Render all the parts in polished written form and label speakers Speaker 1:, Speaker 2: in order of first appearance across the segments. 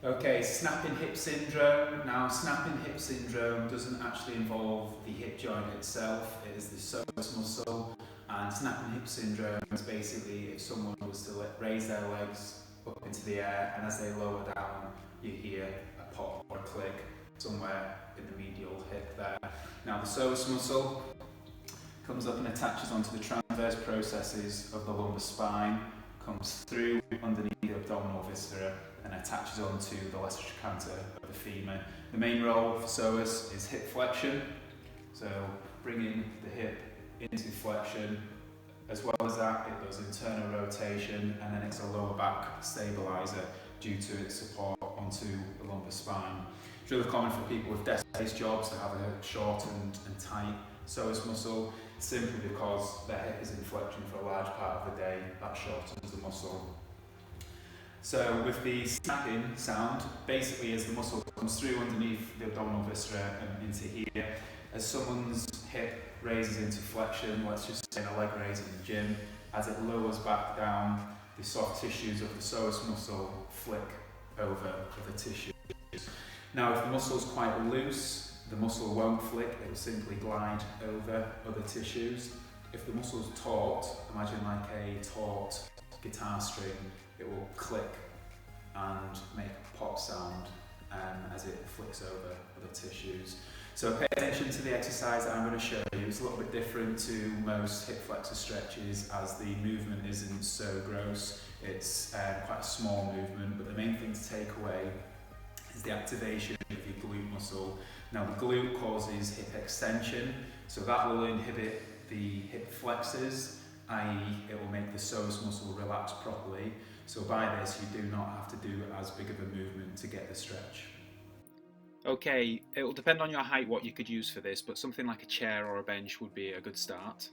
Speaker 1: Okay, snapping hip syndrome. Now, snapping hip syndrome doesn't actually involve the hip joint itself, it is the psoas muscle. And snapping hip syndrome is basically if someone was to raise their legs up into the air and as they lower down, you hear a pop or a click somewhere in the medial hip there. Now, the psoas muscle comes up and attaches onto the transverse processes of the lumbar spine, comes through underneath the abdominal viscera and attaches onto the lesser trochanter of the femur. The main role for psoas is hip flexion, so bringing the hip into flexion. As well as that, it does internal rotation and then it's a lower back stabiliser due to its support onto the lumbar spine. It's really common for people with desk-based jobs to have a shortened and tight psoas muscle, simply because their hip is in flexion for a large part of the day. That shortens the muscle. So with the snapping sound, basically as the muscle comes through underneath the abdominal viscera and into here, as someone's hip raises into flexion, let's just say in a leg raise in the gym, as it lowers back down, the soft tissues of the psoas muscle flick over the tissues. Now if the muscle's quite loose, the muscle won't flick, it will simply glide over other tissues. If the muscle's taut, imagine like a taut guitar string, it will click and make a pop sound as it flicks over other tissues. So pay attention to the exercise that I'm going to show you. It's a little bit different to most hip flexor stretches as the movement isn't so gross. It's quite a small movement, but the main thing to take away is the activation of your glute muscle. Now the glute causes hip extension, so that will inhibit the hip flexors, i.e. it will make the psoas muscle relax properly. So by this you do not have to do as big of a movement to get the stretch.
Speaker 2: Okay, it will depend on your height what you could use for this, but something like a chair or a bench would be a good start.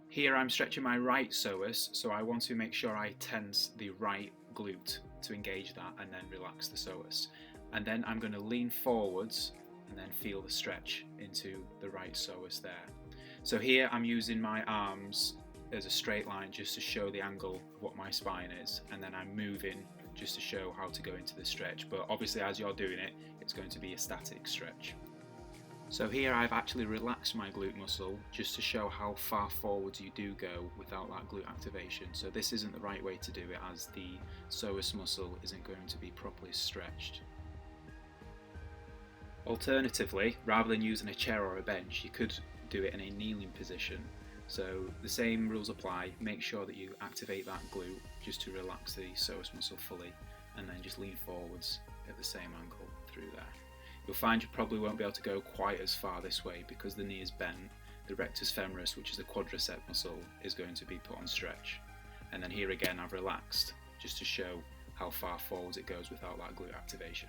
Speaker 2: Here I'm stretching my right psoas, so I want to make sure I tense the right glute to engage that and then relax the psoas. And then I'm going to lean forwards and then feel the stretch into the right psoas there. So here I'm using my arms as a straight line just to show the angle of what my spine is, and then I'm moving just to show how to go into the stretch, but obviously as you're doing it, it's going to be a static stretch. So here I've actually relaxed my glute muscle just to show how far forwards you do go without that glute activation. So this isn't the right way to do it as the psoas muscle isn't going to be properly stretched. Alternatively, rather than using a chair or a bench, you could do it in a kneeling position. So the same rules apply, make sure that you activate that glute just to relax the psoas muscle fully, and then just lean forwards at the same angle through there. You'll find you probably won't be able to go quite as far this way because the knee is bent. The rectus femoris, which is the quadricep muscle, is going to be put on stretch. And then here again I've relaxed just to show how far forwards it goes without that glute activation.